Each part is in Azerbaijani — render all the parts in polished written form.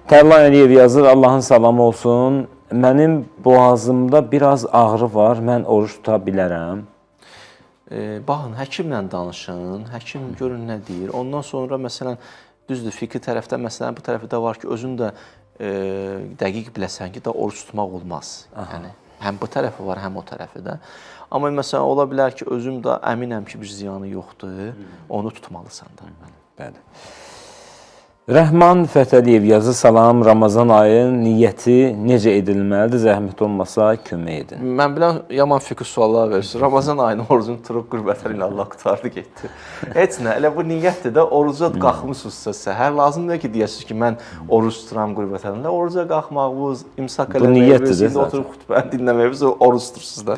Tərlan Əliyev yazır, Allahın salamı olsun. Mənim boğazımda biraz ağrı var, mən oruç tuta bilərəm. Baxın, həkimlə danışın, həkim görün nə deyir. Ondan sonra, məsələn, düzdür, fikri tərəfdə, məsələn, bu tərəfdə var ki, özün də dəqiq biləsən ki, da oruç tutmaq olmaz. Yəni, həm bu tərəfi var, həm o tərəfi də. Amma məsələn, ola bilər ki, özüm də əminəm ki, bir ziyanı yoxdur, onu tutmalısan da. Bəli. Rəhman Fətəliyev yazır, salam, Ramazan ayı niyyəti necə edilməlidir, zəhmət olmasa kömək edin. Mən bilən yaman fikir suallar verirsin. Ramazan ayının orucunu turub qürbətən ilə Allah qutardı, getdi. Heç nə, elə bu niyyətdir də, oruca qalxmışsınızsa səhər, lazımdır ki, deyəsiniz ki, mən oruc tuturam qürbətən ilə. Oruca qalxmağınız, imsak eləməyiniz, indi oturub xütbəni dinləməyiniz, oruc tutursunuz da.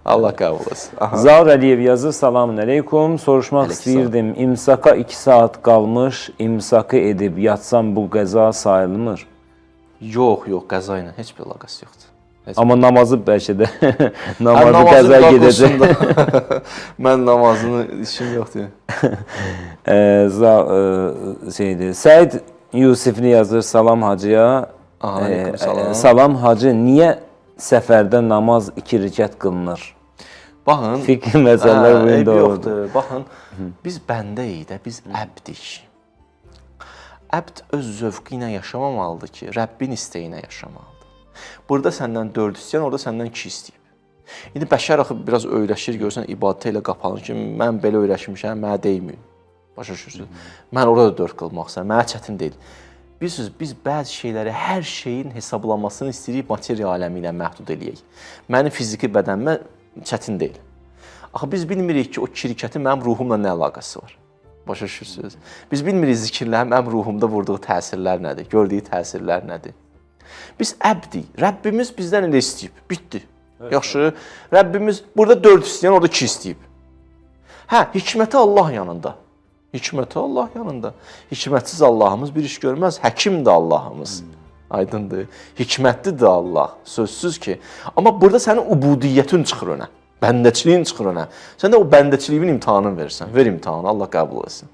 Allah qəbul etsin. Zaur Əliyev yazır, salamun əleykum, soruşmaq istəyirdim, imsaka 2 saat qalmış, imsakı edib yatsam bu qəza sayılmır? Yox, qəza ilə heç bir əlaqəsi yoxdur. Amma namazı bəlkə də namazı qəza gedəcək. Mən namazını işim yoxdur. Səid Yusifli yazır, salam hacıya. Salam hacı, niyə səfərdə namaz 2 rükət qılınır? Baxın, fikri məsələlər bu indi yoxdur. Baxın, biz bəndəyik də, biz əbdik. Əbd öz zövqü ilə yaşamamalıdır ki, Rəbbin istəyinə yaşamalıdır. Burada səndən 4 istəyən, orada səndən 2 istəyib. İndi bəşər axı biraz öyrəşir, görürsən, ibadətə ilə qapanır ki, mən belə öyrəşmişəm, mənə deyməyin. Başa düşürsünüz? Mən orada da 4 qılmaq istəyirəm, mənə çətin deyil. Bilirsiniz, biz bəzi şeyləri, hər şeyin hesablamasını istəyirik, materiya aləmi ilə məhdud eləyək. Mənim fiziki bədənimə çətin deyil. Axı biz bilmirik ki, o şirkətin mənim ruhumla nə əlaqəsi var. Başa düşürsünüz? Biz bilmirik zikirlərin mənim ruhumda vurduğu təsirlər nədir, gördüyü təsirlər nədir. Biz əbdik. Rəbbimiz bizdən elə istəyib. Bitdi. Yaxşı. Rəbbimiz burada 4 istəyən, orada 2 istəyib. Hə, hikməti Allah yanında. Hikməti Allah yanında. Hikmətsiz Allahımız bir iş görməz. Həkim də Allahımız. Aydındır. Hikmətlidir Allah. Sözsüz ki. Amma burada sənin ubudiyyətin çıxır önə. Bəndəçiliyin çıxır önə. Sən də o bəndəçiliyin imtahanını verirsən. Ver imtahanı, Allah qəbul etsin.